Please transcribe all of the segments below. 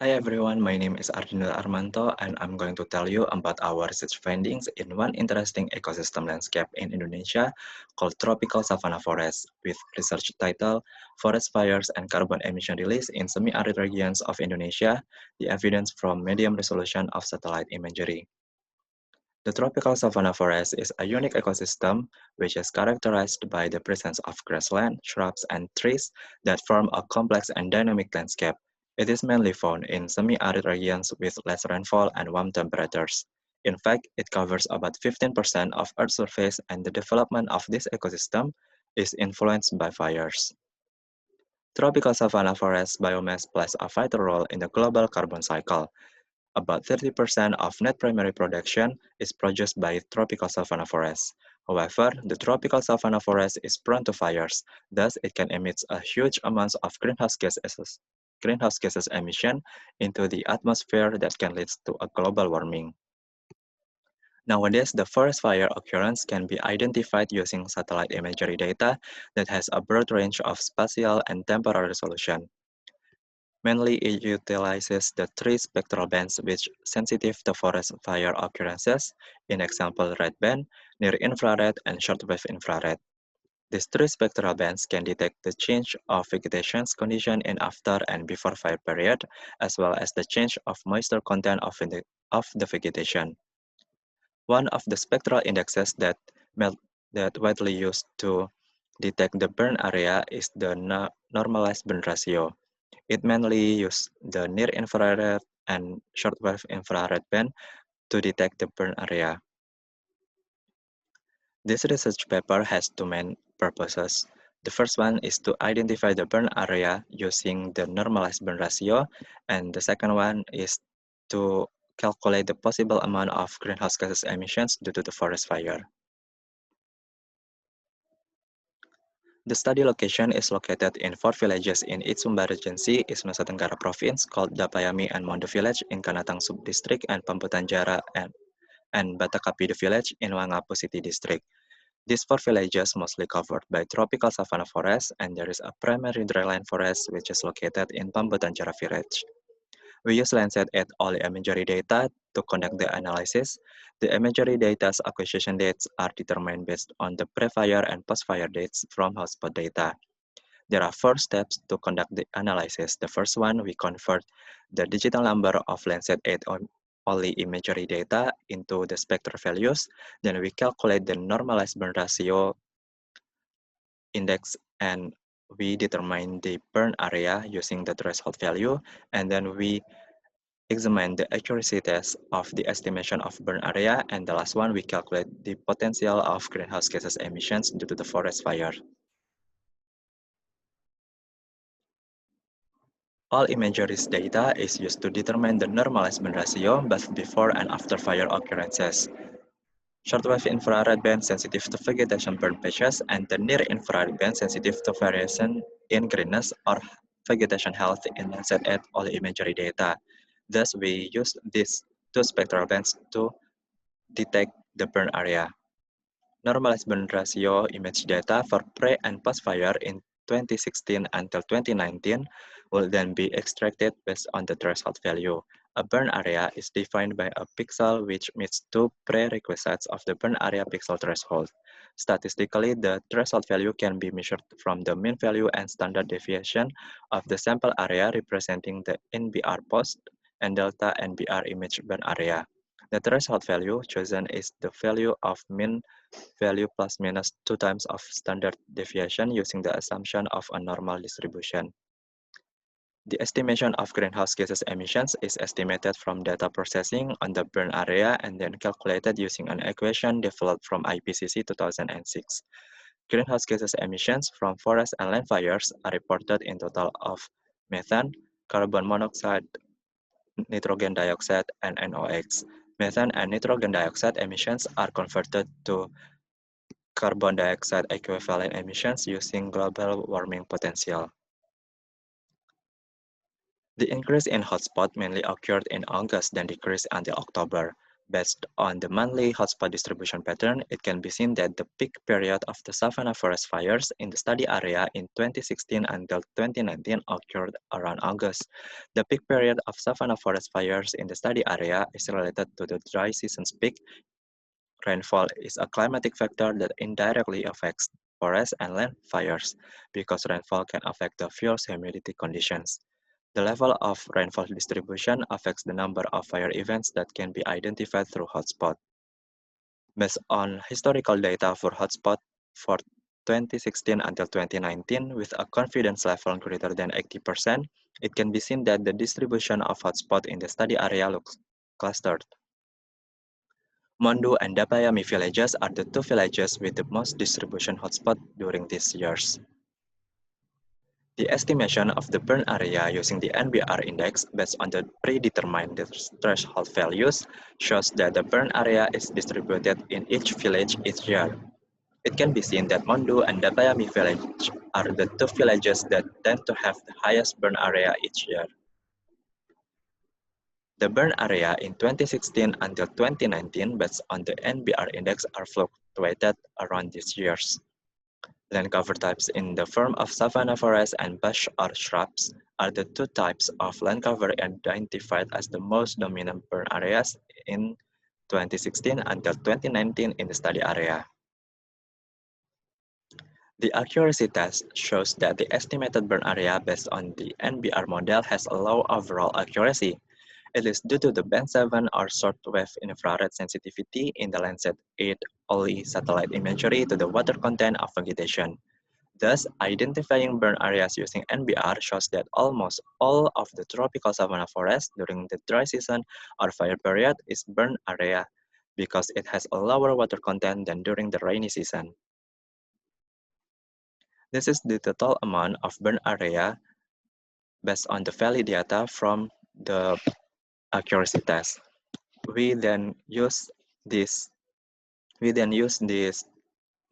Hi everyone, my name is Ardinal Armanto and I'm going to tell you about our research findings in one interesting ecosystem landscape in Indonesia called tropical savanna forest with research title Forest Fires and Carbon Emission Release in Semi-Arid Regions of Indonesia, the evidence from medium resolution of satellite imagery. The tropical savanna forest is a unique ecosystem which is characterized by the presence of grassland, shrubs, and trees that form a complex and dynamic landscape. It is mainly found in semi-arid regions with less rainfall and warm temperatures. In fact, it covers about 15% of Earth's surface, and the development of this ecosystem is influenced by fires. Tropical savanna forest biomass plays a vital role in the global carbon cycle. About 30% of net primary production is produced by tropical savanna forests. However, the tropical savanna forest is prone to fires, thus it can emit a huge amounts of greenhouse gases emission into the atmosphere that can lead to a global warming. Nowadays, the forest fire occurrence can be identified using satellite imagery data that has a broad range of spatial and temporal resolution. Mainly, it utilizes the three spectral bands which sensitive to forest fire occurrences, in example red band, near-infrared, and shortwave infrared. These three spectral bands can detect the change of vegetation condition in after and before fire period, as well as the change of moisture content of the vegetation. One of the spectral indexes that widely used to detect the burn area is the normalized burn ratio. It mainly uses the near-infrared and shortwave infrared band to detect the burn area. This research paper has two main purposes. The first one is to identify the burn area using the normalized burn ratio, and the second one is to calculate the possible amount of greenhouse gases emissions due to the forest fire. The study location is located in four villages in East Sumba Regency, East Nusa Tenggara Province, called Dapayami and Mondo Village in Kanatang Subdistrict and Pamputanjara and Batakapidu Village in Wangapu City District. These four villages mostly covered by tropical savanna forest, and there is a primary dryland forest which is located in Pamputanjara Village. We use Landsat-8 OLI imagery data to conduct the analysis. The imagery data's acquisition dates are determined based on the pre-fire and post-fire dates from hotspot data. There are four steps to conduct the analysis. The first one, we convert the digital number of Landsat-8 OLI imagery data into the spectral values. Then we calculate the normalized burn ratio index and we determine the burn area using the threshold value. And then we examine the accuracy test of the estimation of burn area, and the last one, we calculate the potential of greenhouse gases emissions due to the forest fire. All imageries data is used to determine the normalized burn ratio both before and after fire occurrences. Shortwave infrared band sensitive to vegetation burn patches, and the near-infrared band sensitive to variation in greenness or vegetation health in Landsat-8 OLI imagery data. Thus, we use these two spectral bands to detect the burn area. Normalized burn ratio image data for pre and post fire in 2016 until 2019 will then be extracted based on the threshold value. A burn area is defined by a pixel which meets two prerequisites of the burn area pixel threshold. Statistically, the threshold value can be measured from the mean value and standard deviation of the sample area representing the NBR post and delta NBR image burn area. The threshold value chosen is the value of mean value plus minus 2 times of standard deviation using the assumption of a normal distribution. The estimation of greenhouse gases emissions is estimated from data processing on the burn area and then calculated using an equation developed from IPCC 2006. Greenhouse gases emissions from forest and land fires are reported in total of methane, carbon monoxide, nitrogen dioxide, and NOx. Methane and nitrogen dioxide emissions are converted to carbon dioxide equivalent emissions using global warming potential. The increase in hotspot mainly occurred in August then decreased until October. Based on the monthly hotspot distribution pattern, it can be seen that the peak period of the savanna forest fires in the study area in 2016 until 2019 occurred around August. The peak period of savanna forest fires in the study area is related to the dry season's peak. Rainfall is a climatic factor that indirectly affects forest and land fires because rainfall can affect the fuel's humidity conditions. The level of rainfall distribution affects the number of fire events that can be identified through hotspot. Based on historical data for hotspot for 2016 until 2019 with a confidence level greater than 80%, it can be seen that the distribution of hotspot in the study area looks clustered. Mondu and Dapayami villages are the two villages with the most distribution hotspot during these years. The estimation of the burn area using the NBR index based on the predetermined threshold values shows that the burn area is distributed in each village each year. It can be seen that Mondu and Dapayami village are the two villages that tend to have the highest burn area each year. The burn area in 2016 until 2019 based on the NBR index are fluctuated around these years. Land cover types in the form of savanna forest and bush or shrubs are the two types of land cover identified as the most dominant burn areas in 2016 until 2019 in the study area. The accuracy test shows that the estimated burn area based on the NBR model has a low overall accuracy. It is due to the band 7 or shortwave infrared sensitivity in the Landsat-8 OLI satellite imagery to the water content of vegetation. Thus, identifying burn areas using NBR shows that almost all of the tropical savanna forest during the dry season or fire period is burn area because it has a lower water content than during the rainy season. This is the total amount of burn area based on the valley data from the accuracy test. We then use this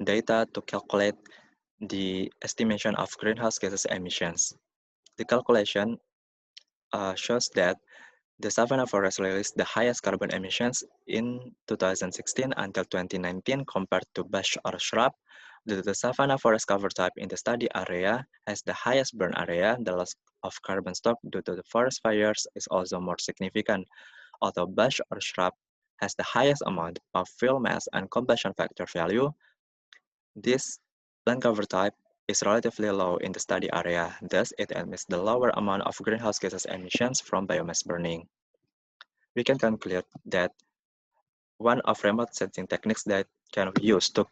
data to calculate the estimation of greenhouse gases emissions. The calculation shows that the savanna forest released the highest carbon emissions in 2016 until 2019 compared to bush or shrub. The savanna forest cover type in the study area has the highest burn area. The loss of carbon stock due to the forest fires is also more significant, although bush or shrub has the highest amount of fuel mass and combustion factor value. This land cover type is relatively low in the study area, thus it emits the lower amount of greenhouse gases emissions from biomass burning. We can conclude that one of remote sensing techniques that can be used to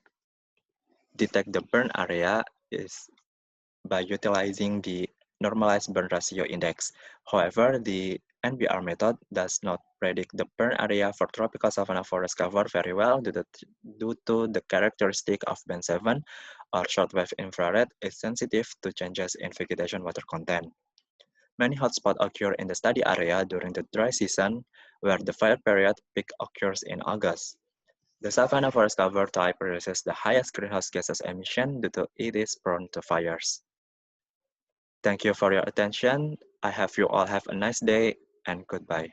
detect the burn area is by utilizing the normalized burn ratio index. However, the NBR method does not predict the burn area for tropical savanna forest cover very well due to the characteristic of band 7 or shortwave infrared is sensitive to changes in vegetation water content. Many hotspots occur in the study area during the dry season, where the fire period peak occurs in August. The savanna forest cover type releases the highest greenhouse gases emission due to it is prone to fires. Thank you for your attention. I hope you all have a nice day and goodbye.